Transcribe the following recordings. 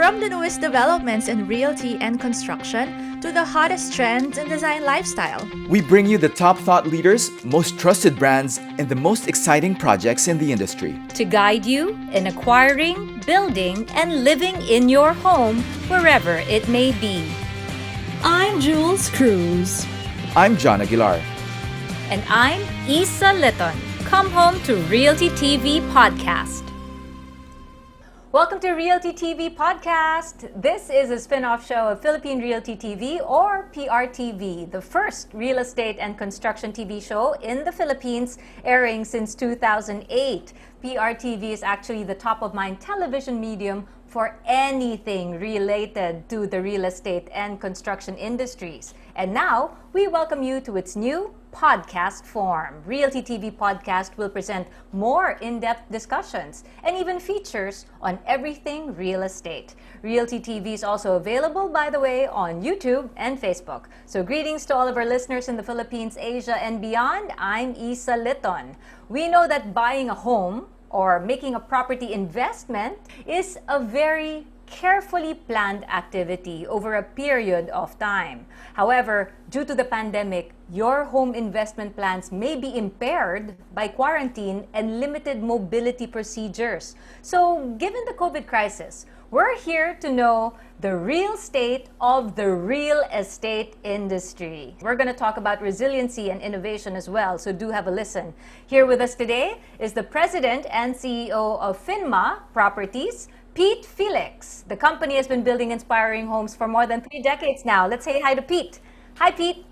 From the newest developments in realty and construction to the hottest trends in design lifestyle. We bring you the top thought leaders, most trusted brands, and the most exciting projects in the industry. To guide you in acquiring, building, and living in your home wherever it may be. I'm Jules Cruz. I'm John Aguilar. And I'm Isa Litton. Come home to Realty TV Podcast. Welcome to Realty TV Podcast. This is a spin-off show of Philippine Realty TV or PRTV, the first real estate and construction TV show in the Philippines, airing since 2008. PRTV is actually the top-of-mind television medium for anything related to the real estate and construction industries. And now, we welcome you to its new podcast form. Realty TV Podcast will present more in-depth discussions and even features on everything real estate. Realty TV is also available, by the way, on YouTube and Facebook. So greetings to all of our listeners in the Philippines, Asia, and beyond. I'm Isa Litton. We know that buying a home or making a property investment is a very carefully planned activity over a period of time. However, due to the pandemic, your home investment plans may be impaired by quarantine and limited mobility procedures. So, given the COVID crisis, we're here to know the real state of the real estate industry. We're going to talk about resiliency and innovation as well, so do have a listen. Here with us today is the President and CEO of Phinma Properties, Pete Felix. The company has been building inspiring homes for more than 3 decades now. Let's say hi to Pete. Hi, Pete.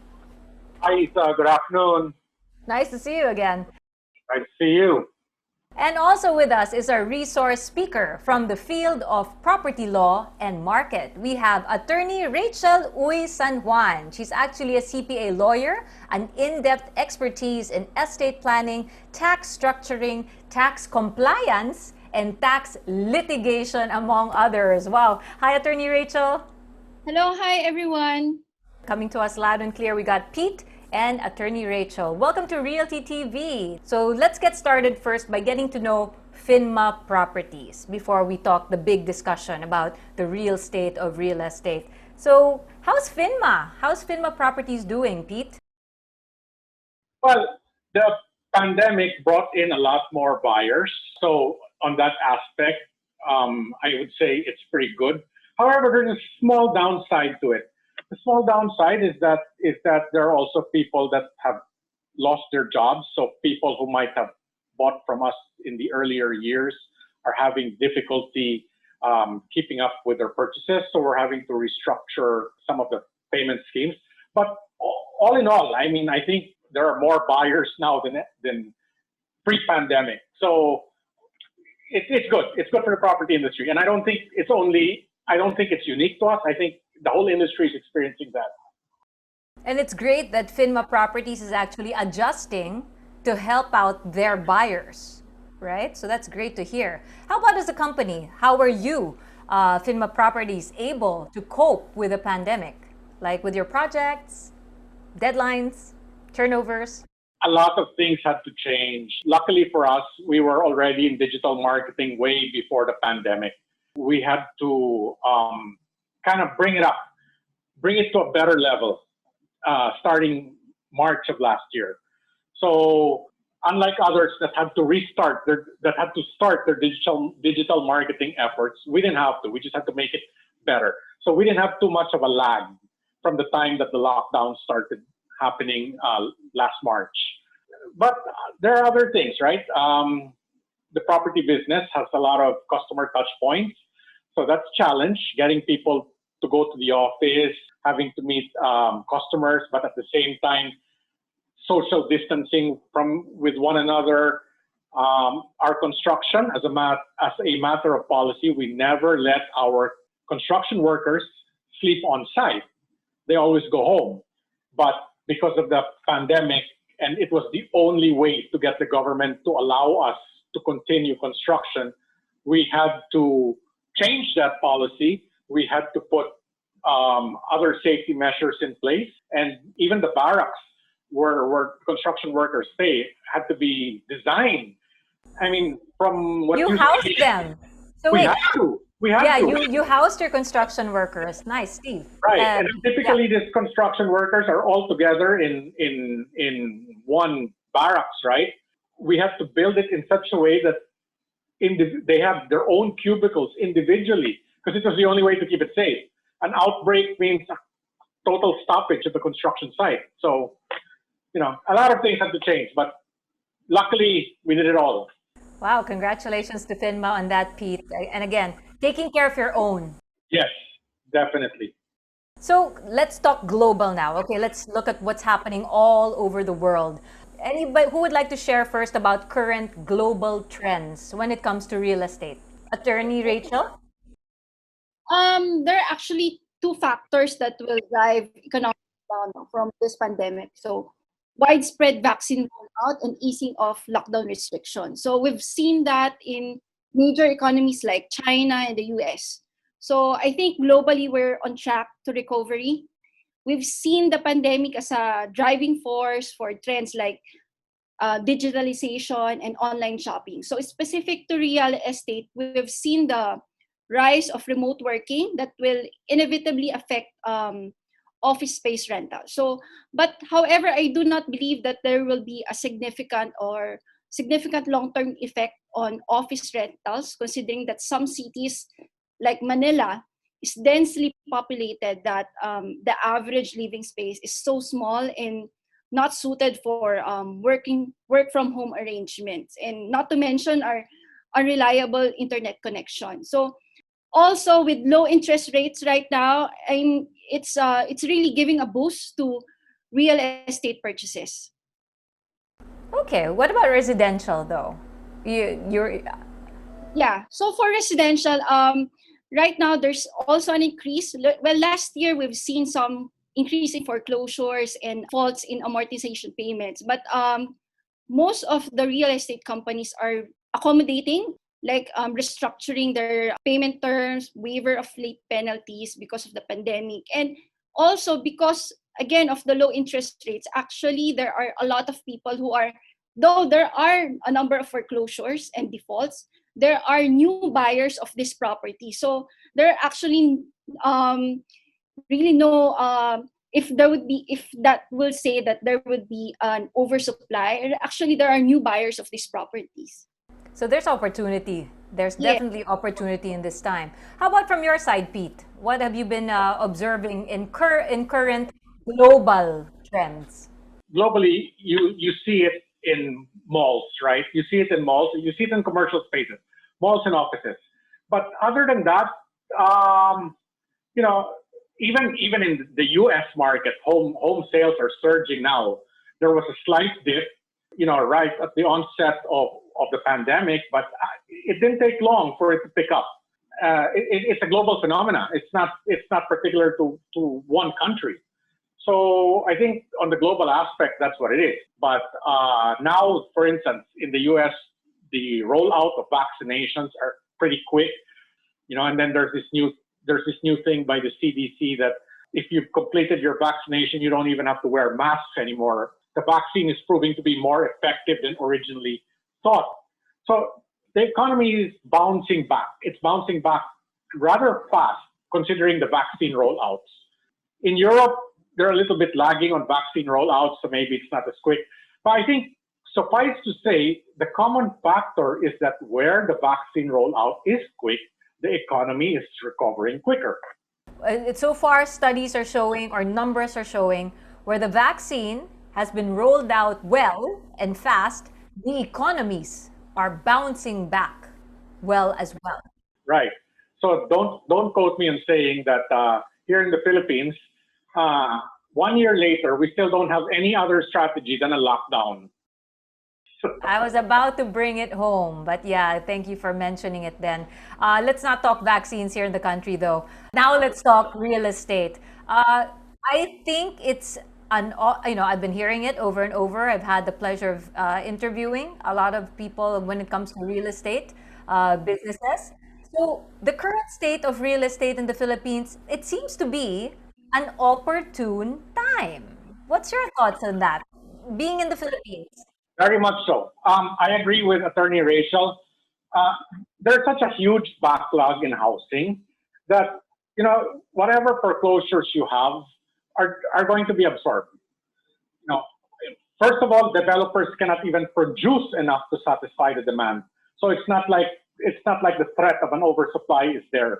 Hi, Isa. Good afternoon. Nice to see you again. Nice to see you. And also with us is our resource speaker from the field of property law and market. We have attorney Rachel Uy San Juan. She's actually a CPA lawyer, an in-depth expertise in estate planning, tax structuring, tax compliance, and tax litigation, among others. Wow. Hi, attorney Rachel. Hello, hi everyone. Coming to us loud and clear, we got Pete and attorney Rachel. Welcome to Realty TV. So let's get started first by getting to know Phinma Properties before we talk the big discussion about the real state of real estate. So how's Phinma? How's Phinma Properties doing, Pete? Well, the pandemic brought in a lot more buyers. So on that aspect, I would say it's pretty good. However, there's a small downside to it. The small downside is that there are also people that have lost their jobs. So people who might have bought from us in the earlier years are having difficulty keeping up with their purchases. So we're having to restructure some of the payment schemes. But all in all, I mean, I think there are more buyers now than pre-pandemic. So it's good. It's good for the property industry. And I don't think it's unique to us. I think the whole industry is experiencing that. And it's great that Phinma Properties is actually adjusting to help out their buyers, right? So that's great to hear. How about as a company? How are you, Phinma Properties, able to cope with the pandemic? Like with your projects, deadlines, turnovers? A lot of things had to change. Luckily for us, we were already in digital marketing way before the pandemic. We had to kind of bring it to a better level, starting March of last year. So unlike others that had to start their digital marketing efforts, we didn't have to. We just had to make it better. So we didn't have too much of a lag from the time that the lockdown started happening last March. But there are other things, right? The property business has a lot of customer touch points. So that's a challenge, getting people to go to the office, having to meet customers, but at the same time, social distancing with one another. Our construction, as a matter of policy, we never let our construction workers sleep on site. They always go home. But because of the pandemic, and it was the only way to get the government to allow us to continue construction, we had to change that policy. We had to put other safety measures in place, and even the barracks where construction workers stay had to be designed. I mean, from what you housed them. So we wait, had to. We had Yeah, to. you housed your construction workers. Nice, Steve. Right, Uh, and yeah. typically these construction workers are all together in one barracks, right? We have to build it in such a way that they have their own cubicles individually because it was the only way to keep it safe. An outbreak means a total stoppage of the construction site. So, a lot of things had to change, but luckily we did it all. Wow, congratulations to Phinma on that, Pete. And again, taking care of your own. Yes, definitely. So let's talk global now. Okay, let's look at what's happening all over the world. Anybody who would like to share first about current global trends when it comes to real estate? Attorney Rachel? There are actually two factors that will drive economic down from this pandemic. So, widespread vaccine rollout and easing of lockdown restrictions. So, we've seen that in major economies like China and the US. So, I think globally we're on track to recovery. We've seen the pandemic as a driving force for trends like digitalization and online shopping. So specific to real estate, we've seen the rise of remote working that will inevitably affect office space rental. So, but however, I do not believe that there will be a significant long-term effect on office rentals, considering that some cities like Manila is densely populated that the average living space is so small and not suited for work from home arrangements, and not to mention our unreliable internet connection. So also with low interest rates right now, it's really giving a boost to real estate purchases. Okay, what about residential though? You're Yeah. So for residential, right now there's also an increase. Well, last year we've seen some increase in foreclosures and faults in amortization payments, but most of the real estate companies are accommodating, like restructuring their payment terms, waiver of late penalties because of the pandemic, and also because again of the low interest rates. Actually, there are a lot of people who are, though there are a number of foreclosures and defaults, there are new buyers of this property. So there are actually really no if that will say that there would be an oversupply. Actually, there are new buyers of these properties. so there's opportunity. There's Yeah. definitely opportunity in this time. How about from your side, Pete? What have you been observing in current global trends? Globally, you see it in malls, right? You see it in malls, you see it in commercial spaces, malls and offices. But other than that, um, you know, even in the U.S. market, home sales are surging now. There was a slight dip, right at the onset of the pandemic, but it didn't take long for it to pick up. It's a global phenomenon. It's not particular to one country. So I think on the global aspect, that's what it is. But now, for instance, in the U.S., the rollout of vaccinations are pretty quick, and then there's this new thing by the CDC that if you've completed your vaccination, you don't even have to wear masks anymore. The vaccine is proving to be more effective than originally thought. So the economy is bouncing back. It's bouncing back rather fast considering the vaccine rollouts. In Europe, they're a little bit lagging on vaccine rollouts, so maybe it's not as quick. But I think suffice to say, the common factor is that where the vaccine rollout is quick, the economy is recovering quicker. So far, studies are showing, or numbers are showing, where the vaccine has been rolled out well and fast, the economies are bouncing back well as well. Right. So don't quote me on saying that here in the Philippines, 1 year later, we still don't have any other strategy than a lockdown. I was about to bring it home, but yeah, thank you for mentioning it then. Let's not talk vaccines here in the country though. Now let's talk real estate. I think it's I've been hearing it over and over. I've had the pleasure of interviewing a lot of people when it comes to real estate businesses. So the current state of real estate in the Philippines, it seems to be an opportune time. What's your thoughts on that? Being in the Philippines. Very much so. I agree with Attorney Rachel. uh, there's such a huge backlog in housing that whatever foreclosures you have are going to be absorbed. You know, First of all, developers cannot even produce enough to satisfy the demand. So it's not like the threat of an oversupply is there.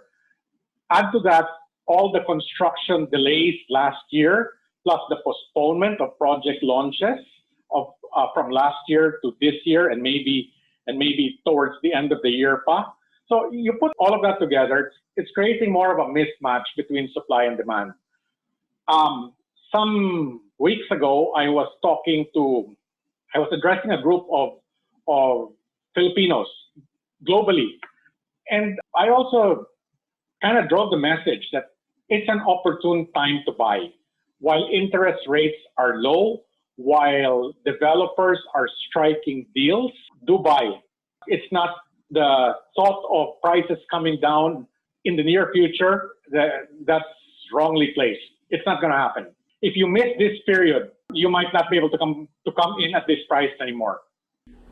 Add to that all the construction delays last year, plus the postponement of project launches from last year to this year, and maybe towards the end of the year, pa. So you put all of that together, it's creating more of a mismatch between supply and demand. Some weeks ago, I was addressing a group of Filipinos globally, and I also kind of drove the message that it's an opportune time to buy. While interest rates are low, while developers are striking deals, do buy. It's not the thought of prices coming down in the near future that's wrongly placed. It's not going to happen. If you miss this period, you might not be able to come in at this price anymore.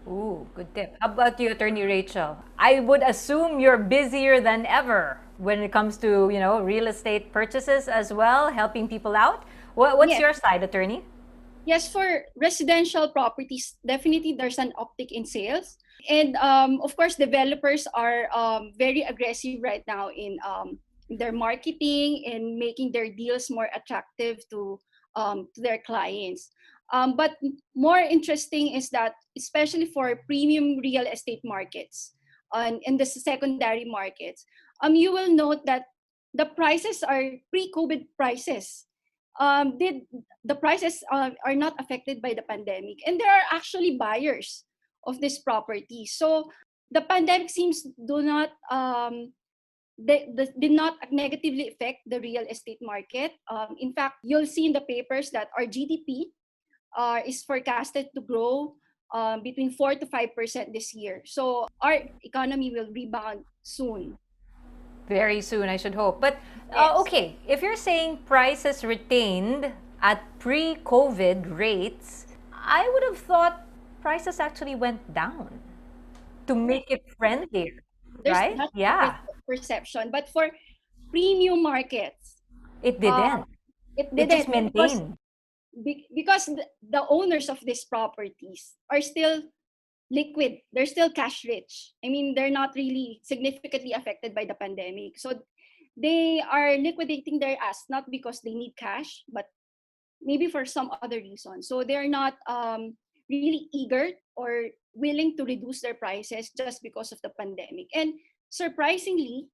Ooh, good tip. How about you, Attorney Rachel? I would assume you're busier than ever when it comes to, real estate purchases as well, helping people out. What's Yes. your side, Attorney? Yes, for residential properties, definitely there's an uptick in sales. And of course, developers are very aggressive right now in their marketing and making their deals more attractive to their clients. But more interesting is that, especially for premium real estate markets and in the secondary markets, you will note that the prices are pre-COVID prices. The prices are not affected by the pandemic, and there are actually buyers of this property. So the pandemic seems did not negatively affect the real estate market. In fact, you'll see in the papers that our GDP is forecasted to grow between 4 to 5% this year. So our economy will rebound soon. Very soon, I should hope. But Yes. okay, if you're saying prices retained at pre-COVID rates, I would have thought prices actually went down to make it friendlier, There's right? that Yeah, perception. But for premium markets, it uh, didn't. it It just didn't maintained. because the owners of these properties are still liquid. They're still cash rich. I mean, they're not really significantly affected by the pandemic. So they are liquidating their assets not because they need cash, but maybe for some other reason. So they're not really eager or willing to reduce their prices just because of the pandemic. And surprisingly,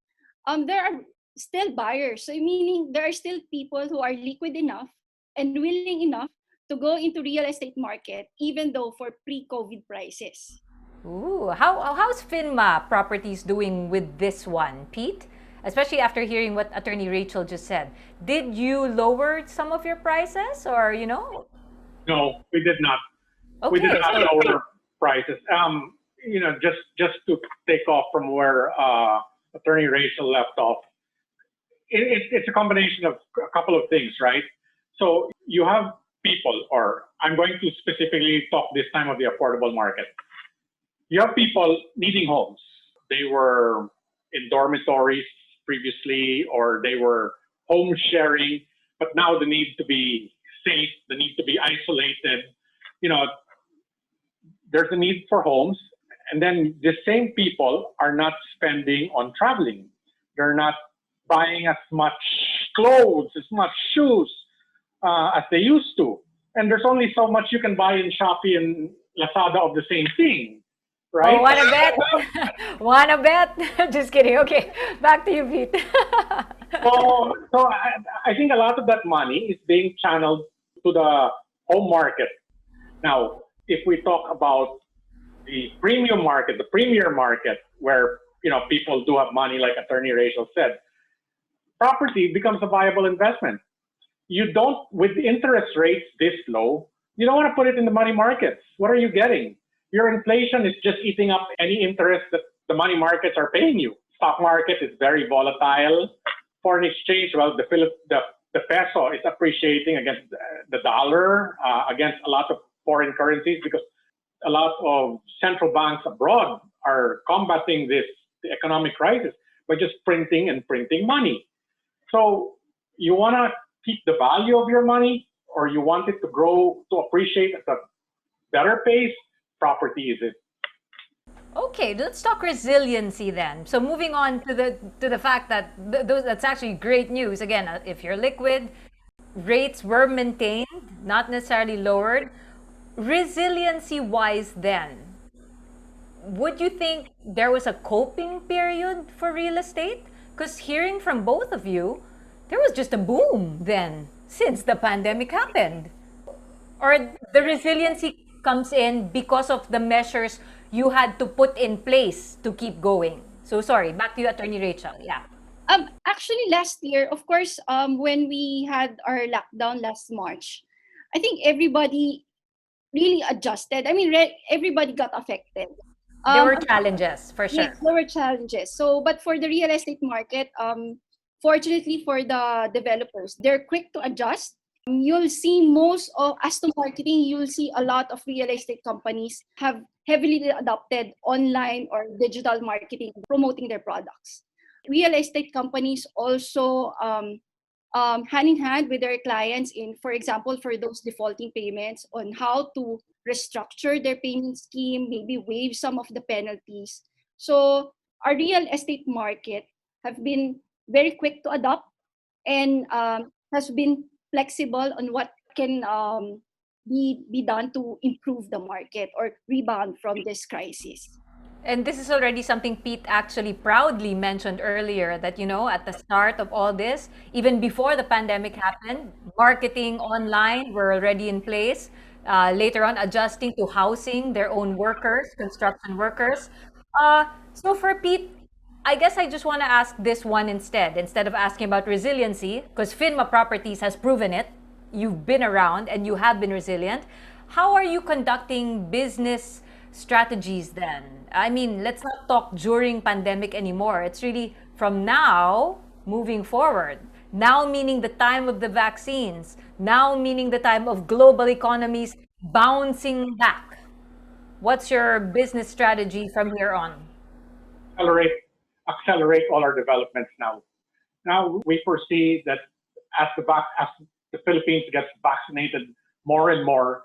there are still buyers. So meaning there are still people who are liquid enough and willing enough to go into real estate market, even though for pre-COVID prices. Ooh, how's Phinma Properties doing with this one, Pete? Especially after hearing what Attorney Rachel just said. Did you lower some of your prices or? No, we did not. We did Okay, not so lower prices. Just to take off from where Attorney Rachel left off, it's a combination of a couple of things, right? So you have people, or I'm going to specifically talk this time of the affordable market. You have people needing homes. They were in dormitories previously, or they were home sharing, but now the need to be safe, the need to be isolated. There's a need for homes, and then the same people are not spending on traveling. They're not buying as much clothes, as much shoes as they used to. And there's only so much you can buy in Shopee and Lazada of the same thing, right? oh, wanna bet? Wanna bet? Just kidding. Okay, back to you, Pete. So I think a lot of that money is being channeled to the home market. Now, if we talk about the premium market, the premier market, where people do have money, like Attorney Rachel said, property becomes a viable investment. You don't, with interest rates this low, you don't want to put it in the money markets. What are you getting? Your inflation is just eating up any interest that the money markets are paying you. Stock market is very volatile. Foreign exchange, well, the peso is appreciating against the dollar, against a lot of foreign currencies, because a lot of central banks abroad are combating this economic crisis by just printing and printing money. So you want to keep the value of your money, or you want it to grow, to appreciate at a better pace? Property is it. Okay, let's talk resiliency then. So moving on to the fact that that's actually great news. Again, if you're liquid, rates were maintained, not necessarily lowered. Resiliency wise then, would you think there was a coping period for real estate? Because hearing from both of you, there was just a boom then since the pandemic happened. Or the resiliency comes in because of the measures you had to put in place to keep going. So sorry, back to you, Attorney Rachel. Yeah. Actually, last year, of course, when we had our lockdown last March, I think everybody really adjusted. I mean, everybody got affected. There were challenges for sure. Yes, there were challenges. So, but for the real estate market, fortunately for the developers, they're quick to adjust. You'll see most of, as to marketing, you'll see a lot of real estate companies have heavily adopted online or digital marketing, promoting their products. Real estate companies also hand in hand with their clients in, for example, for those defaulting payments on how to restructure their payment scheme, maybe waive some of the penalties. So our real estate market have been very quick to adopt and has been flexible on what can be done to improve the market or rebound from this crisis. And this is already something Pete actually proudly mentioned earlier that, at the start of all this, even before the pandemic happened, marketing online were already in place. Later on, adjusting to housing their own workers, construction workers. So for Pete, I guess I just want to ask this one instead of asking about resiliency, because Phinma Properties has proven it. You've been around and you have been resilient. How are you conducting business strategies then? I mean, let's not talk during pandemic anymore. It's really from now moving forward. Now meaning the time of the vaccines. Now meaning the time of global economies bouncing back. What's your business strategy from here on? Accelerate all our developments now. Now we foresee that as the Philippines gets vaccinated more and more,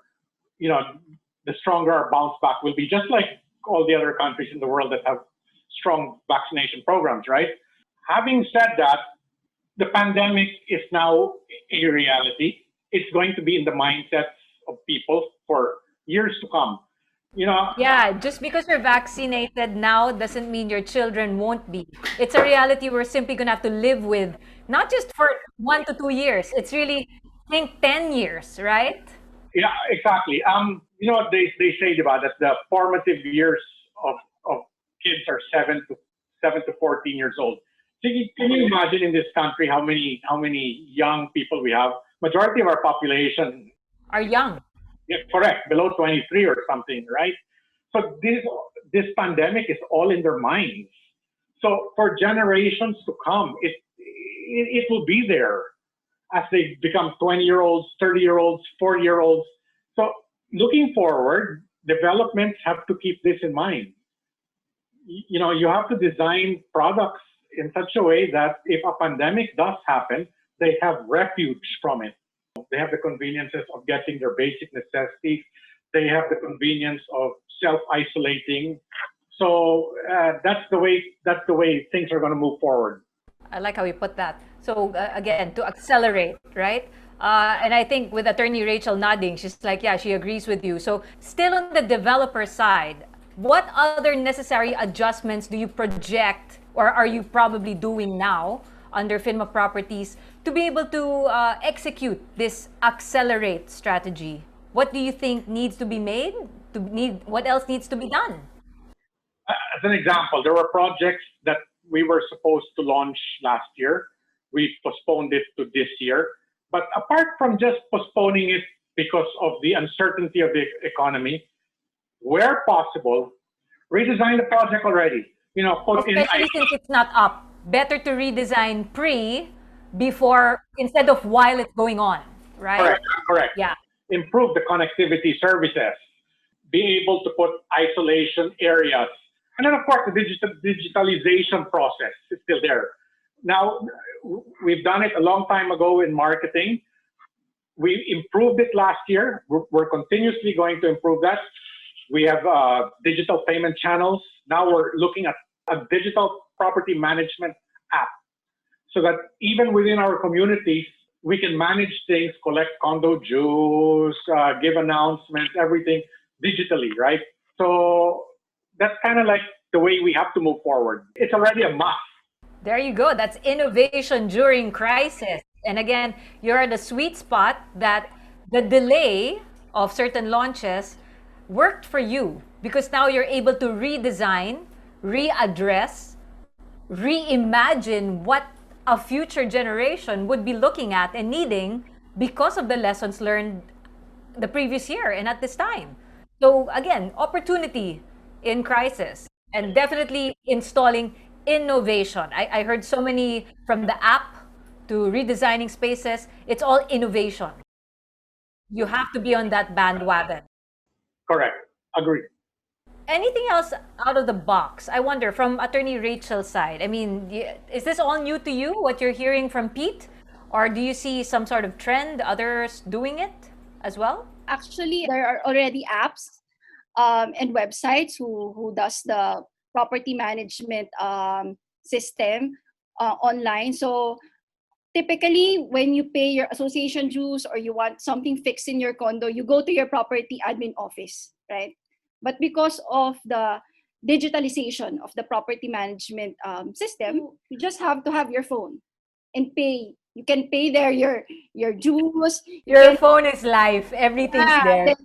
the stronger our bounce back will be, just like all the other countries in the world that have strong vaccination programs, right? Having said that, the pandemic is now a reality. It's going to be in the mindsets of people for years to come. Yeah, just because you're vaccinated now doesn't mean your children won't be. It's a reality we're simply going to have to live with, not just for 1 to 2 years. It's really, I think, 10 years, right? Yeah, exactly. They say about that the formative years of kids are 7 to 14 years old. So can you imagine in this country how many young people we have? Majority of our population Are young. yeah, correct, below 23 or something, right? So this pandemic is all in their minds. So for generations to come, it will be there as they become 20-year-olds, 30-year-olds, 40-year-olds. So looking forward, developments have to keep this in mind. You have to design products in such a way that if a pandemic does happen, they have refuge from it. They have the conveniences of getting their basic necessities. They have the convenience of self-isolating. So that's the way things are going to move forward. I like how you put that. So again, to accelerate, right? And I think with Attorney Rachel nodding, she's like, yeah, she agrees with you. So still on the developer side, what other necessary adjustments do you project or are you probably doing now under Phinma Properties to be able to execute this accelerate strategy? What do you think needs to be made? What else needs to be done? As an example, there were projects that we were supposed to launch last year. We postponed it to this year. But apart from just postponing it because of the uncertainty of the economy, where possible, redesign the project already. Especially since it's not up. Better to redesign before instead of while it's going on, right? Correct. Yeah. Improve the connectivity services. Be able to put isolation areas And then, of course, the digitalization process is still there. Now, we've done it a long time ago in marketing. We improved it last year. We're continuously going to improve that. We have digital payment channels. Now we're looking at a digital property management app so that even within our communities, we can manage things, collect condo dues, give announcements, everything digitally, right? So that's kind of like the way we have to move forward. It's already a must. There you go. That's innovation during crisis. And again, you're at the sweet spot that the delay of certain launches worked for you because now you're able to redesign, readdress, reimagine what a future generation would be looking at and needing because of the lessons learned the previous year and at this time. So again, opportunity in crisis and definitely installing innovation. I heard so many from the app to redesigning spaces. It's all innovation. You have to be on that bandwagon. Correct. Agreed. Anything else out of the box? I wonder from Attorney Rachel's side. I mean, is this all new to you, what you're hearing from Pete? Or do you see some sort of trend, others doing it as well? Actually, there are already apps and websites who does the property management system online. So typically, when you pay your association dues or you want something fixed in your condo, you go to your property admin office, right? But because of the digitalization of the property management system, you just have to have your phone and pay. You can pay there your dues. Your phone is life. Everything's Yeah, there. then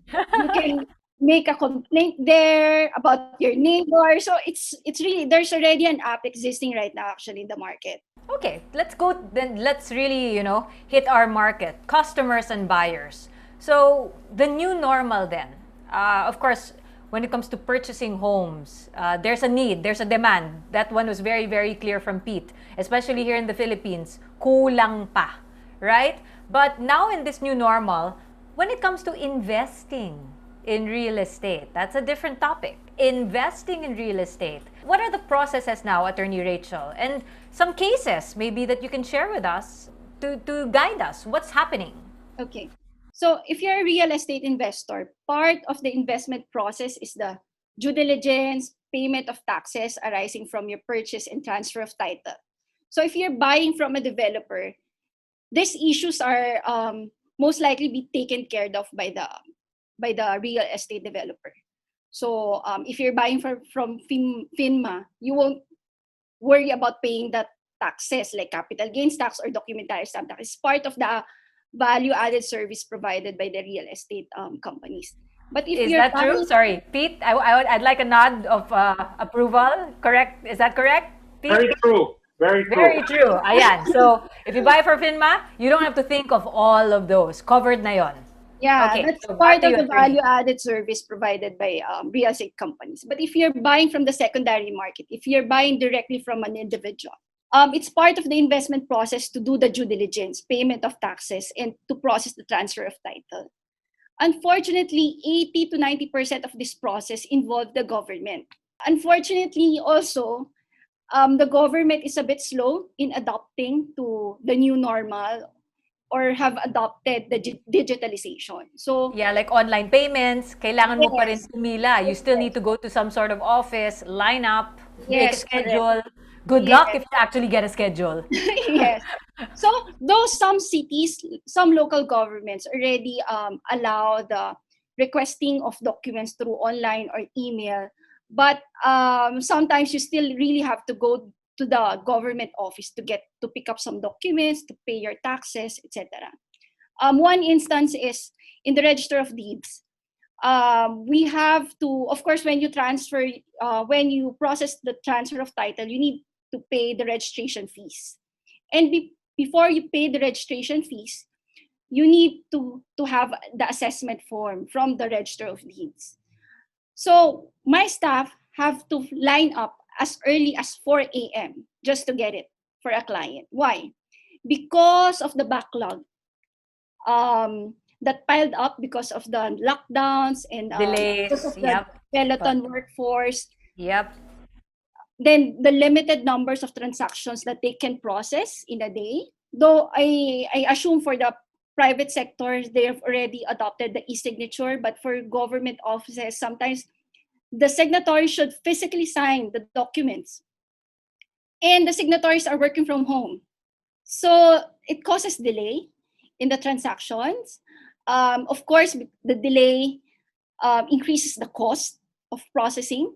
you can make a complaint there about your neighbor. So it's really, there's already an app existing right now actually in the market. Okay, let's go then. Let's really, hit our market, customers and buyers. So the new normal then, of course, when it comes to purchasing homes, there's a need, there's a demand. That one was very, very clear from Pete, especially here in the Philippines. Kulang pa, right? But now in this new normal, when it comes to investing in real estate, that's a different topic. Investing in real estate. What are the processes now, Attorney Rachel? And some cases maybe that you can share with us to guide us. What's happening? Okay. So if you're a real estate investor, part of the investment process is the due diligence, payment of taxes arising from your purchase and transfer of title. So if you're buying from a developer, these issues are most likely be taken care of by the real estate developer. So if you're buying from Phinma, you won't worry about paying the taxes like capital gains tax or documentary stamp tax. It's part of the value-added service provided by the real estate companies. But if Is you're that true? buying, Sorry, Pete, I'd like a nod of approval. Correct? Is that correct, Pete? Very true. Very true. Very true. Ayan. So, if you buy for Phinma, you don't have to think of all of those. Covered na yon. yeah, Okay, that's so part back to of you, the attorney. value-added service provided by real estate companies. But if you're buying from the secondary market, if you're buying directly from an individual, it's part of the investment process to do the due diligence, payment of taxes, and to process the transfer of title. Unfortunately, 80 to 90% of this process involve the government. Unfortunately, also, the government is a bit slow in adopting to the new normal or have adopted the digitalization. So, Yeah, like online payments, kailangan mo pa rin yes, pumila. You still need to go to some sort of office, line up, make a yes, correct. schedule. Good luck Yes. if you actually get a schedule. Yes. So though some cities, some local governments already allow the requesting of documents through online or email, but sometimes you still really have to go to the government office to pick up some documents, to pay your taxes, etc. One instance is in the Register of Deeds. We have to, of course, when you process the transfer of title, you need to pay the registration fees. And before you pay the registration fees, you need to have the assessment form from the Register of Deeds. So my staff have to line up as early as 4 a.m. just to get it for a client. Why? Because of the backlog that piled up because of the lockdowns and because Delays. of the Yep. skeleton workforce. Yep. then the limited numbers of transactions that they can process in a day. Though I assume for the private sector, they have already adopted the e-signature, but for government offices, sometimes the signatory should physically sign the documents. And the signatories are working from home. So it causes delay in the transactions. Of course, the delay increases the cost of processing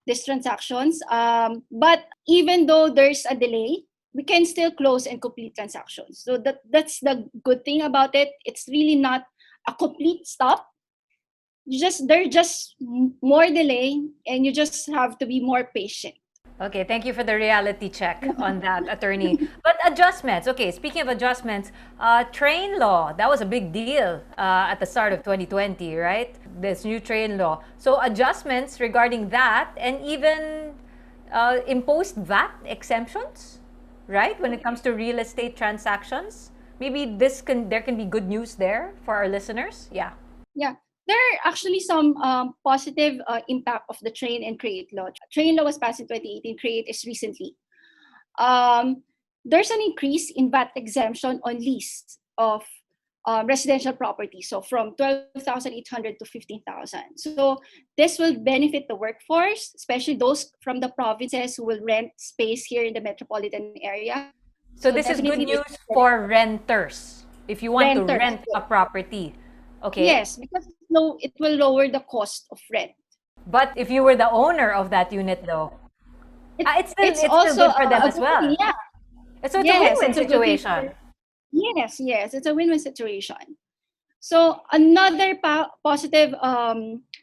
these transactions. But even though there's a delay, we can still close and complete transactions. So that's the good thing about it. It's really not a complete stop. There's just more delay, and you just have to be more patient. Okay, thank you for the reality check on that, attorney. But adjustments, okay, speaking of adjustments, train law, that was a big deal at the start of 2020, right? This new train law. So adjustments regarding that, and even imposed VAT exemptions, right? When it comes to real estate transactions. Maybe there can be good news there for our listeners. Yeah. Yeah, there are actually some positive impact of the train and create law. Train law was passed in 2018. Create is recently. There's an increase in VAT exemption on lease of residential property. So from 12,800 to 15,000. So this will benefit the workforce, especially those from the provinces who will rent space here in the metropolitan area. So this is good definitely news for renters if you want to renters. rent a property. Okay. Yes, because it will lower the cost of rent. But if you were the owner of that unit, though, it's still also good for them a as good well. thing, yeah. So it's a Yes, win-win it's a good thing situation. Yes, it's a win-win situation. So another positive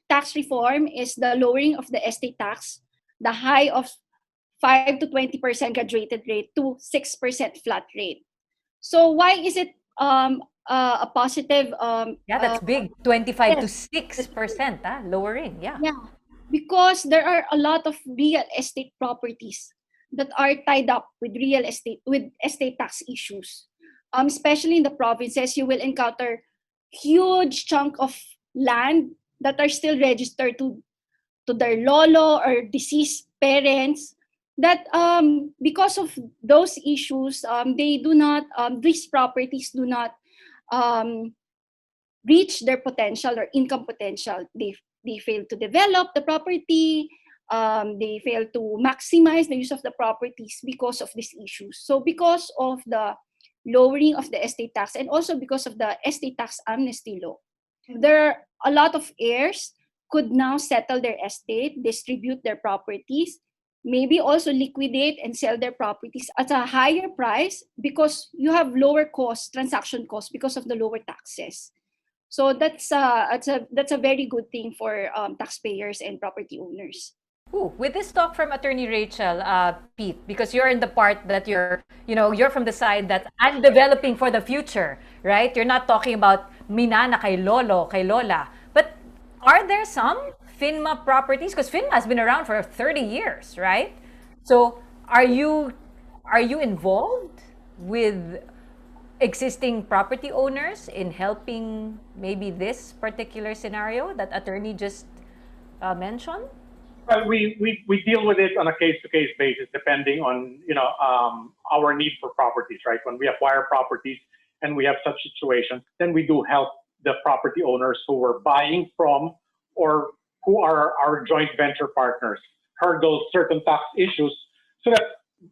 tax reform is the lowering of the estate tax, the high of 5 to 20% graduated rate to 6% flat rate. So why is it a positive? Yeah, that's big. 25 to Yes, 6%, lowering. Yeah. yeah, because there are a lot of real estate properties that are tied up with estate tax issues. Especially in the provinces, you will encounter huge chunk of land that are still registered to their lolo or deceased parents. That because of those issues, they do not these properties do not um, reach their potential or income potential. They fail to develop the property. They fail to maximize the use of the properties because of these issues. So because of the lowering of the estate tax and also because of the estate tax amnesty law, there are a lot of heirs could now settle their estate, distribute their properties, maybe also liquidate and sell their properties at a higher price because you have lower cost, transaction costs because of the lower taxes. So that's a very good thing for taxpayers and property owners. Ooh, with this talk from Attorney Rachel, Pete, because you're in the part that you're from the side that I'm developing for the future, right? You're not talking about minana kay lolo, kay lola. But are there some Phinma properties? Because Phinma has been around for 30 years, right? So are you involved with existing property owners in helping maybe this particular scenario that attorney just mentioned? Well, we deal with it on a case-to-case basis, depending on our need for properties, right? When we acquire properties and we have such situations, then we do help the property owners who we're buying from or who are our joint venture partners hurdle certain tax issues so that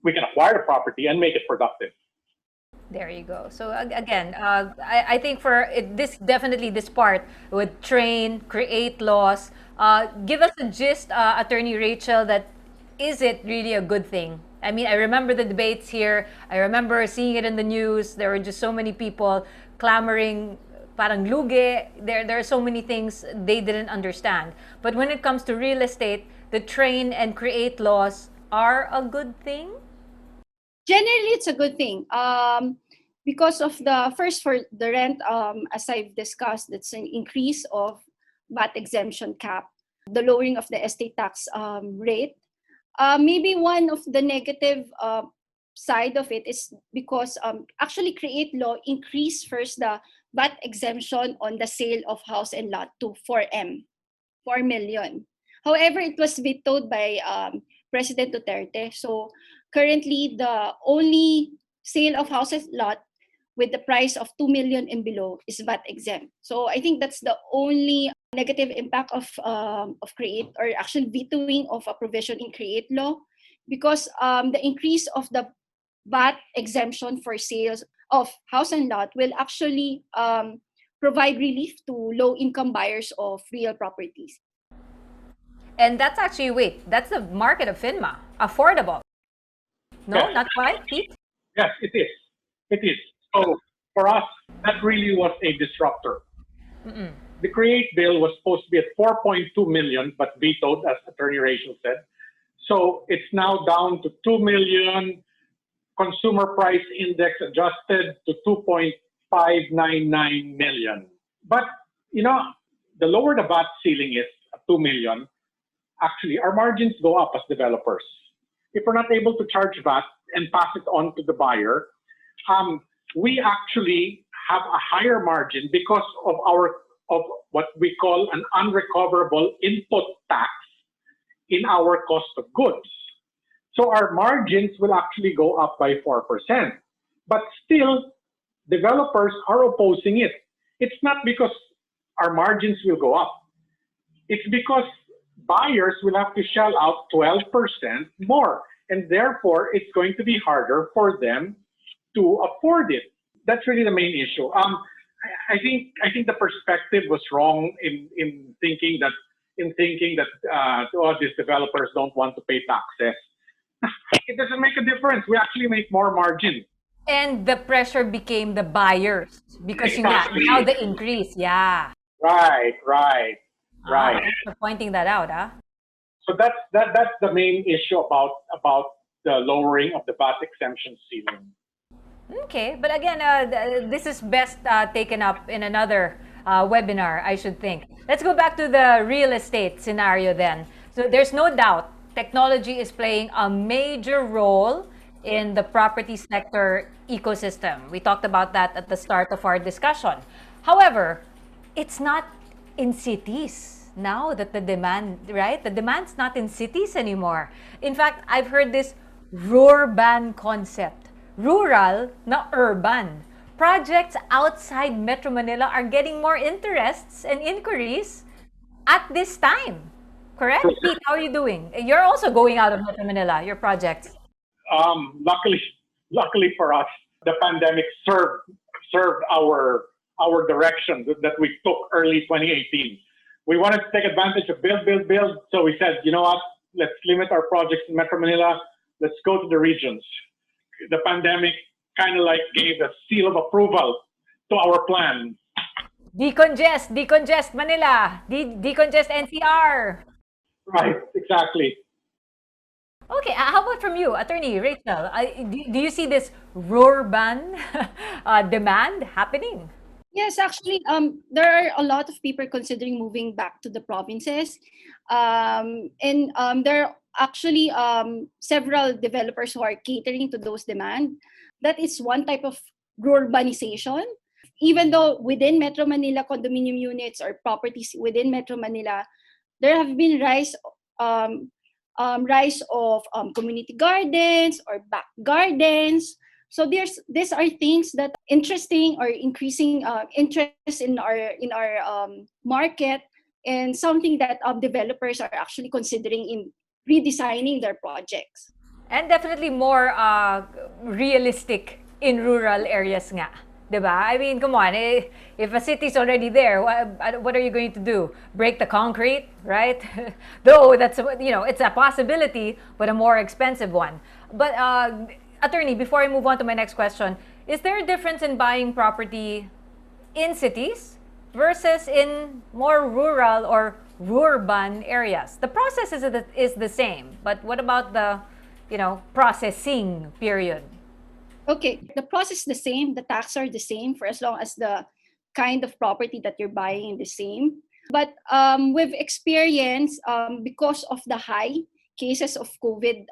we can acquire the property and make it productive. There you go. So again, I think for this definitely this part with train, create laws. Give us a gist, Attorney Rachel. That is it really a good thing? I mean, I remember the debates here. I remember seeing it in the news. There were just so many people clamoring, parang lugi. There are so many things they didn't understand. But when it comes to real estate, the train and create laws are a good thing. Generally, it's a good thing because of the first for the rent, as I've discussed, it's an increase of VAT exemption cap, the lowering of the estate tax rate. Maybe one of the negative side of it is because actually create law increase first the VAT exemption on the sale of house and lot to 4 million. However, it was vetoed by President Duterte. So currently, the only sale of houses lot with the price of 2 million and below is VAT exempt. So I think that's the only negative impact of create, or actually vetoing of a provision in create law, because the increase of the VAT exemption for sales of house and lot will actually provide relief to low-income buyers of real properties. And that's actually, wait, that's the market of Phinma. Affordable. No, Yes. not quite, Pete? Yes, it is. It is. So for us, that really was a disruptor. The Create bill was supposed to be at 4.2 million, but vetoed, as Attorney Rachel said. So it's now down to 2 million, consumer price index adjusted to 2.599 million. But, the lower the VAT ceiling is at 2 million, actually, our margins go up as developers. If we're not able to charge VAT and pass it on to the buyer, we actually have a higher margin because of what we call an unrecoverable input tax in our cost of goods. So our margins will actually go up by 4%. But still, developers are opposing it. It's not because our margins will go up. It's because buyers will have to shell out 12% more. And therefore, it's going to be harder for them to afford it. That's really the main issue. I think the perspective was wrong in thinking that these developers don't want to pay taxes. It doesn't make a difference. We actually make more margin. And the pressure became the buyers because Exactly. now the increase, yeah. Right. Thanks for pointing that out, huh? So that's the main issue about the lowering of the VAT exemption ceiling. Okay, but again, this is best taken up in another webinar, I should think. Let's go back to the real estate scenario then. So there's no doubt technology is playing a major role in the property sector ecosystem. We talked about that at the start of our discussion. However, it's not in cities now that the demand, right? The demand's not in cities anymore. In fact, I've heard this rurban concept. Rural, na urban. Projects outside Metro Manila are getting more interests and inquiries at this time. Correct? Pete, how are you doing? You're also going out of Metro Manila, your projects. Luckily for us, the pandemic served our direction that we took early 2018. We wanted to take advantage of build. So we said, you know what? Let's limit our projects in Metro Manila. Let's go to the regions. The pandemic kind of like gave a seal of approval to our plan. Decongest Manila, decongest NCR. Right, exactly. Okay, how about from you, Attorney Rachel? Do you see this rurban demand happening? Yes, actually, there are a lot of people considering moving back to the provinces, and there are actually several developers who are catering to those demand. That is one type of rurbanization. Even though within Metro Manila condominium units or properties within Metro Manila, there have been rise of community gardens or back gardens. So these are things that interesting or increasing interest in our market, and something that developers are actually considering in redesigning their projects. And definitely more realistic in rural areas nga. Diba? I mean, come on, if a city's already there, what are you going to do? Break the concrete, right? Though that's, it's a possibility, but a more expensive one. But Attorney, before I move on to my next question, is there a difference in buying property in cities versus in more rural or rurban areas? The process is the same, but what about the, processing period? Okay, the process is the same, the taxes are the same for as long as the kind of property that you're buying is the same. But we've experienced, because of the high cases of COVID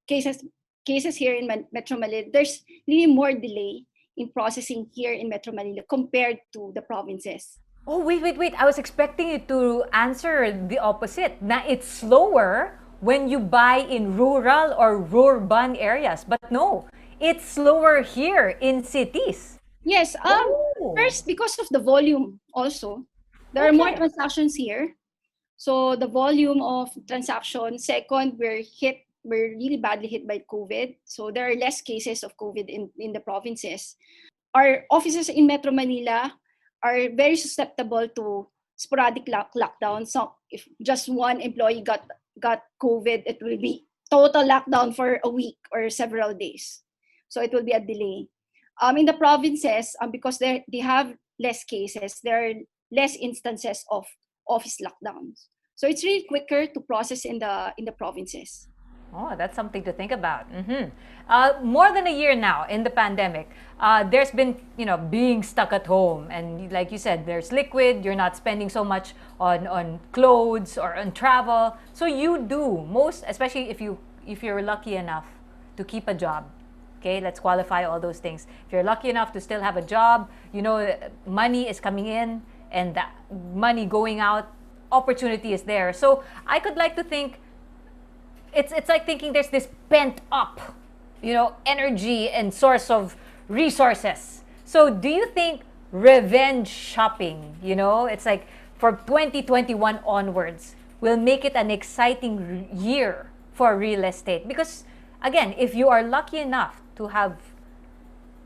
cases here in Metro Manila, there's really more delay in processing here in Metro Manila compared to the provinces. Oh, wait. I was expecting you to answer the opposite. Na it's slower when you buy in rural or urban areas. But no, it's slower here in cities. Yes. Oh, First, because of the volume also. There are more okay. transactions here. So the volume of transactions. Second, we're really badly hit by COVID. So there are less cases of COVID in the provinces. Our offices in Metro Manila are very susceptible to sporadic lockdown. So if just one employee got COVID, it will be total lockdown for a week or several days. So it will be a delay. In the provinces, because they have less cases, there are less instances of office lockdowns. So it's really quicker to process in the provinces. Oh, that's something to think about. More than a year now in the pandemic, there's been, being stuck at home. And like you said, there's liquid, you're not spending so much on clothes or on travel. So you do most, especially if you're lucky enough to keep a job. Okay, let's qualify all those things. If you're lucky enough to still have a job, money is coming in and that money going out, opportunity is there. So I could like to think it's like thinking there's this pent up, energy and source of resources. So do you think revenge shopping, it's like for 2021 onwards, will make it an exciting year for real estate? Because again, if you are lucky enough to have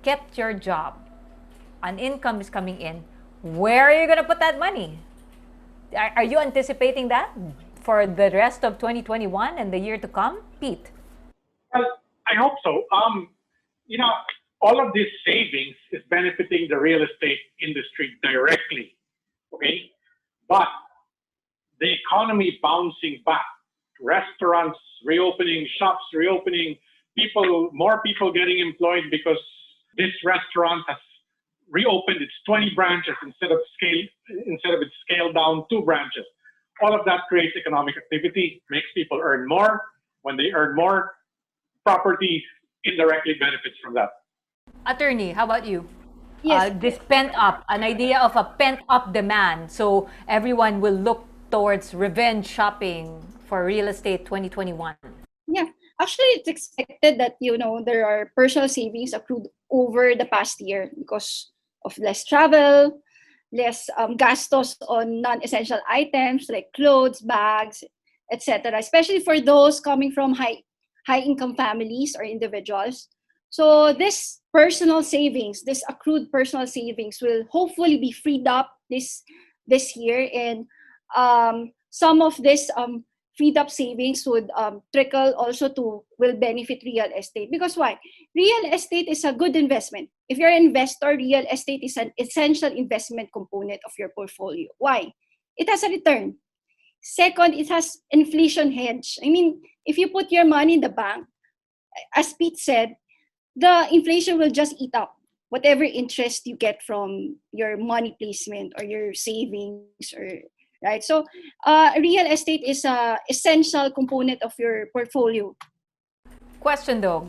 kept your job, an income is coming in, where are you going to put that money? Are you anticipating that for the rest of 2021 and the year to come, Pete? Well, I hope so. You know, all of this savings is benefiting the real estate industry directly. Okay, but the economy bouncing back, restaurants reopening, shops reopening, more people getting employed because this restaurant has reopened its 20 branches instead of its scaled down 2 branches. All of that creates economic activity, makes people earn more. When they earn more, property indirectly benefits from that. Attorney, how about you? Yes. This pent up, an idea of a pent up demand. So everyone will look towards revenge shopping for real estate 2021. Yeah, actually, it's expected that there are personal savings accrued over the past year because of less travel, less gastos on non-essential items like clothes, bags, etc. Especially for those coming from high income families or individuals. So this personal savings, this accrued personal savings, will hopefully be freed up this year, and some of this freed up savings would trickle also to will benefit real estate. Because why? Real estate is a good investment. If you're an investor, real estate is an essential investment component of your portfolio. Why? It has a return. Second, it has inflation hedge. I mean, if you put your money in the bank, as Pete said, the inflation will just eat up whatever interest you get from your money placement or your savings, or right. So real estate is a essential component of your portfolio. Question though,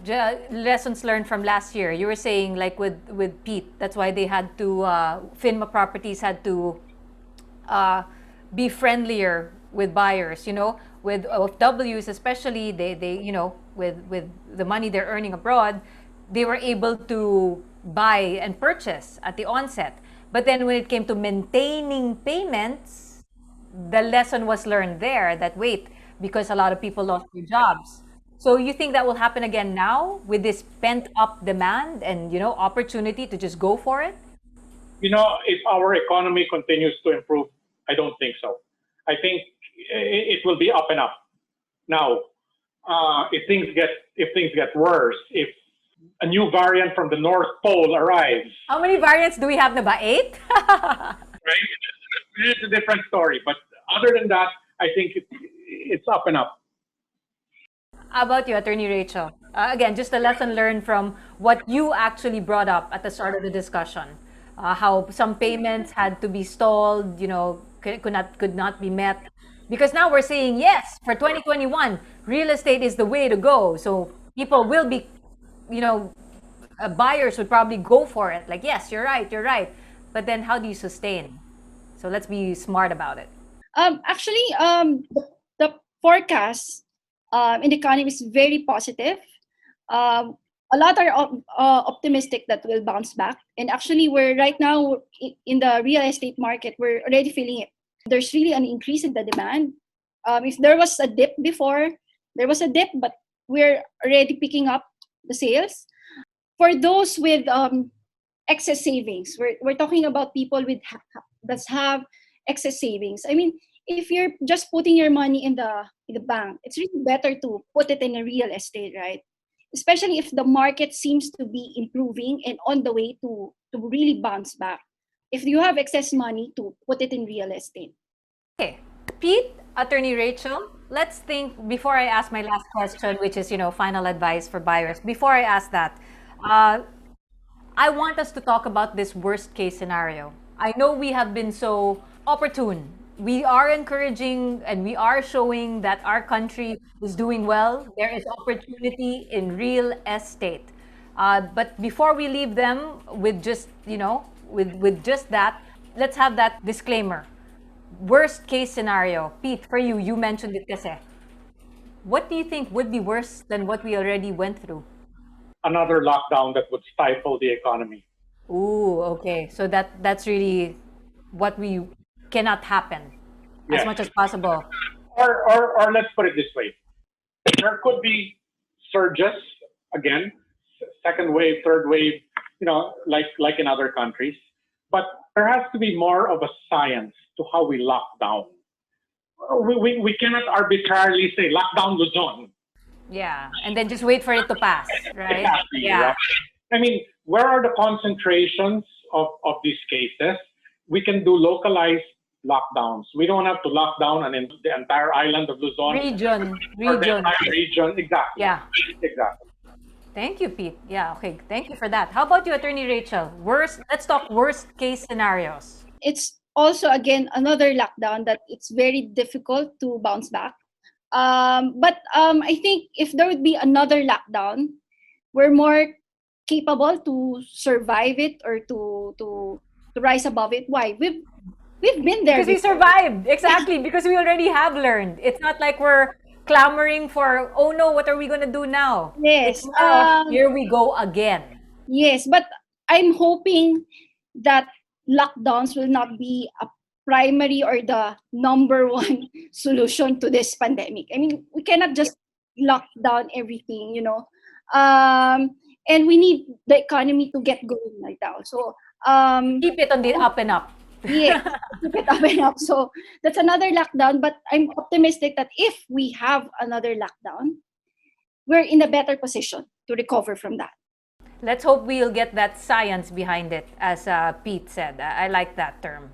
lessons learned from last year. You were saying like with Pete, that's why they had to Phinma Properties had to be friendlier with buyers. With OFWs especially, they with the money they're earning abroad, they were able to buy and purchase at the onset. But then when it came to maintaining payments, the lesson was learned there that wait, because a lot of people lost their jobs. So you think that will happen again now with this pent up demand and opportunity to just go for it? If our economy continues to improve, I don't think so. I think it will be up and up. Now, if things get worse, if a new variant from the North Pole arrives, How many variants do we have na ba? 8? right? It's a different story. But other than that, I think it's up and up. How about you, Attorney Rachel? Again, just a lesson learned from what you actually brought up at the start of the discussion. How some payments had to be stalled, could not be met. Because now we're saying, yes, for 2021, real estate is the way to go. So people will be, buyers would probably go for it. Like, yes, you're right. But then how do you sustain? So let's be smart about it. Actually, the forecast and the economy is very positive. A lot are optimistic that we'll bounce back. And actually, we're right now in the real estate market, we're already feeling it. There's really an increase in the demand. If there was a dip before, there was a dip, but we're already picking up the sales. For those with excess savings, we're talking about people with that have excess savings. I mean, if you're just putting your money in the bank, it's really better to put it in a real estate, right? Especially if the market seems to be improving and on the way to really bounce back. If you have excess money, to put it in real estate. Okay, Pete, Attorney Rachel, let's think before I ask my last question, which is, final advice for buyers. Before I ask that, I want us to talk about this worst case scenario. I know we have been so opportune. We are encouraging and we are showing that our country is doing well. There is opportunity in real estate. But before we leave them with just, with just that, let's have that disclaimer. Worst case scenario. Pete, for you, you mentioned it kasi. What do you think would be worse than what we already went through? Another lockdown that would stifle the economy. Ooh, okay. So that's really what we cannot happen as Yes. much as possible. Or let's put it this way. There could be surges again, second wave, third wave, like in other countries. But there has to be more of a science to how we lock down. We cannot arbitrarily say lockdown Luzon. Yeah, and then just wait for it to pass, right? Exactly, Yeah. right? I mean, where are the concentrations of these cases? We can do localized lockdowns. We don't have to lock down the entire island of Luzon. Region. Or the entire region. Exactly. Yeah. Exactly. Thank you, Pete. Yeah, okay. Thank you for that. How about you, Attorney Rachel? Let's talk worst case scenarios. It's also again another lockdown that it's very difficult to bounce back. But I think if there would be another lockdown, we're more capable to survive it or to rise above it. Why? We've been there Because we before. survived. Exactly, because we already have learned. It's not like we're clamoring for, oh no, what are we going to do now? Yes. It's more of, here we go again. Yes, but I'm hoping that lockdowns will not be a primary or the number one solution to this pandemic. I mean, we cannot just lock down everything, and we need the economy to get going right now. So, Keep it on the up and up. yeah, keep it up and up. So that's another lockdown, but I'm optimistic that if we have another lockdown, we're in a better position to recover from that. Let's hope we'll get that science behind it, as Pete said. I like that term.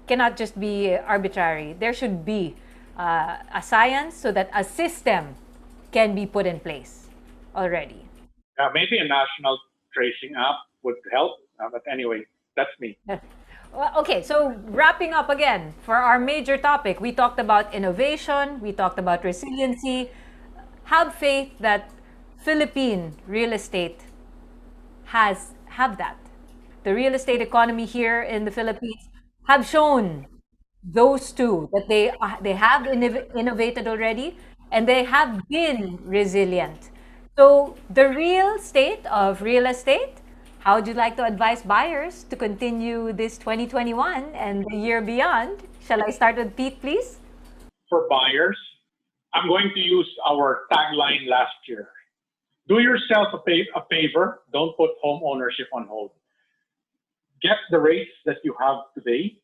Cannot just be arbitrary. There should be a science so that a system can be put in place already. Maybe a national tracing app would help. But anyway, that's me. Well, okay, so wrapping up again for our major topic, we talked about innovation, we talked about resiliency. Have faith that Philippine real estate have that. The real estate economy here in the Philippines have shown those two that they have innovated already and they have been resilient. So the real state of real estate, how would you like to advise buyers to continue this 2021 and the year beyond? Shall I start with Pete, please? For buyers, I'm going to use our tagline last year. Do yourself a favor. Don't put home ownership on hold. Get the rates that you have today.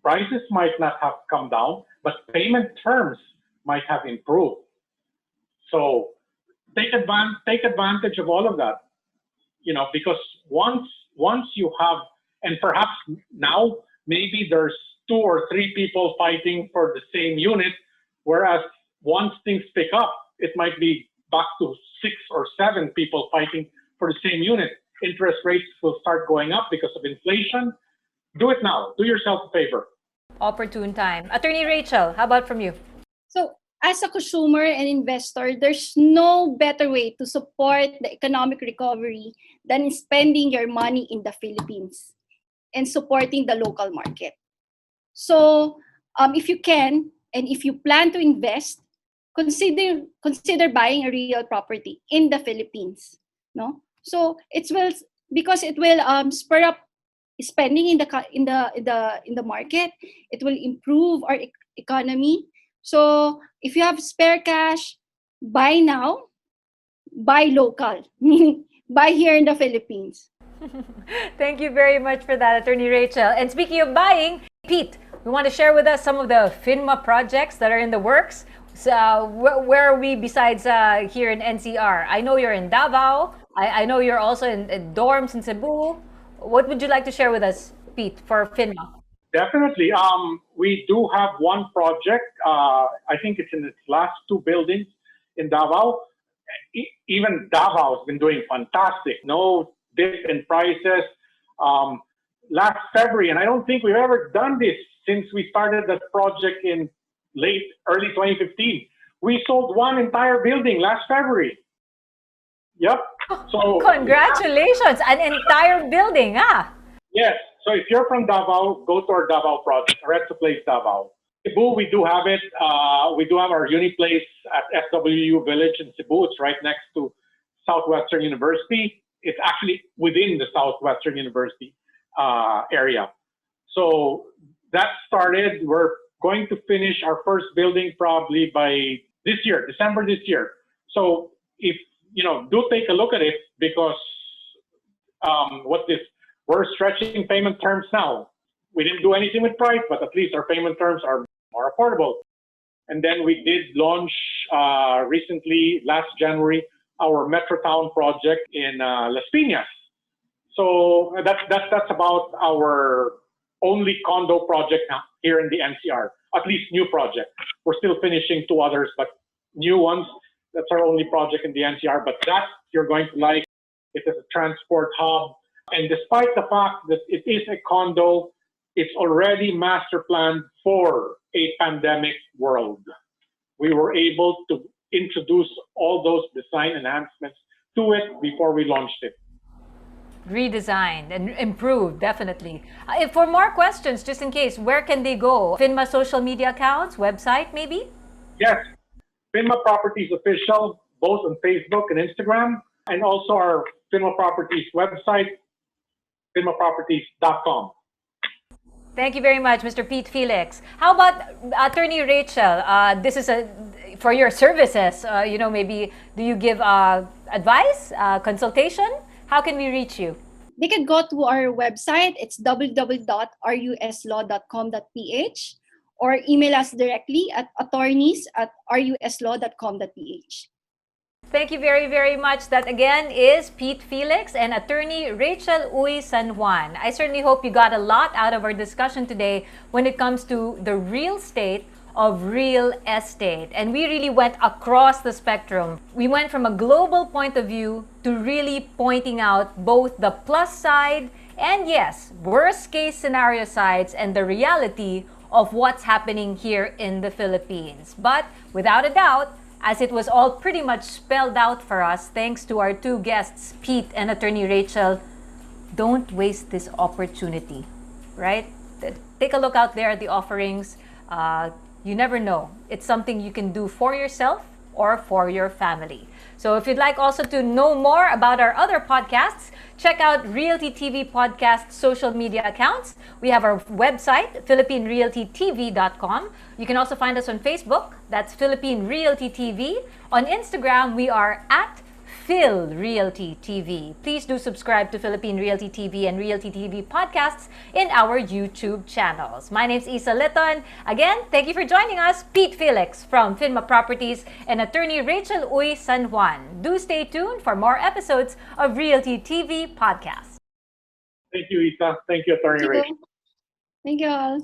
Prices might not have come down, but payment terms might have improved. So take advantage of all of that. Because once you have, and perhaps now maybe there's 2 or 3 people fighting for the same unit, whereas once things pick up, it might be back to 6 or 7 people fighting for the same unit. Interest rates will start going up because of inflation. Do it now. Do yourself a favor. Opportune time. Attorney Rachel, how about from you? So, as a consumer and investor, there's no better way to support the economic recovery than spending your money in the Philippines and supporting the local market. So, if you can, and if you plan to invest, consider buying a real property in the Philippines. No, so it will, because it will spur up spending in the market. It will improve our economy. So if you have spare cash, buy now, buy local, meaning buy here in the Philippines. Thank you very much for that, Attorney Rachel. And speaking of buying, Pete, you want to share with us some of the Phinma projects that are in the works? So, where are we besides here in NCR? I know you're in Davao. I know you're also in dorms in Cebu. What would you like to share with us, Pete, for Phinma? Definitely. We do have one project. I think it's in its last two buildings in Davao. Even Davao has been doing fantastic. No dip in prices. Last February, and I don't think we've ever done this since we started that project in early 2015. We sold one entire building last February. Yep. So Congratulations, an entire building, ah. yes. So if you're from Davao, go to our Davao project, Resto Place Davao. Cebu, we do have it. We do have our Uniplace at SWU Village in Cebu. It's right next to Southwestern University. It's actually within the Southwestern University area. So that started. We're going to finish our first building probably by this year, December this year. So if do take a look at it, because we're stretching payment terms now. We didn't do anything with price, but at least our payment terms are more affordable. And then we did launch recently, last January, our Metrotown project in Las Piñas. So that's about our only condo project now here in the NCR, at least new project. We're still finishing two others, but new ones. That's our only project in the NCR, but that you're going to like. It is a transport hub. And despite the fact that it is a condo, it's already master planned for a pandemic world. We were able to introduce all those design enhancements to it before we launched it. Redesigned and improved, definitely. If for more questions, just in case, where can they go? Phinma social media accounts, website, maybe? Yes, Phinma Properties official, both on Facebook and Instagram, and also our Phinma Properties website, phinmaproperties.com. Thank you very much, Mr. Pete Felix. How about Attorney Rachel? This is for your services. Maybe do you give advice, consultation? How can we reach you? They can go to our website. It's www.ruslaw.com.ph, or email us directly at attorneys@ruslaw.com.ph. Thank you very, very much. That again is Pete Felix and Attorney Rachel Uy San Juan. I certainly hope you got a lot out of our discussion today when it comes to the real state of real estate. And we really went across the spectrum. We went from a global point of view to really pointing out both the plus side and, yes, worst case scenario sides and the reality of what's happening here in the Philippines. But without a doubt, as it was all pretty much spelled out for us, thanks to our two guests, Pete and Attorney Rachel, don't waste this opportunity, right? Take a look out there at the offerings. You never know. It's something you can do for yourself or for your family. So if you'd like also to know more about our other podcasts, check out Realty TV Podcast social media accounts. We have our website, PhilippineRealtyTV.com. You can also find us on Facebook. That's Philippine Realty TV. On Instagram, we are at Phil Realty TV. Please do subscribe to Philippine Realty TV and Realty TV podcasts in our YouTube channels. My name's Isa Litton. Again, thank you for joining us. Pete Felix from Phinma Properties and Attorney Rachel Uy San Juan. Do stay tuned for more episodes of Realty TV podcasts. Thank you, Isa. Thank you, Attorney Rachel. Thank you all.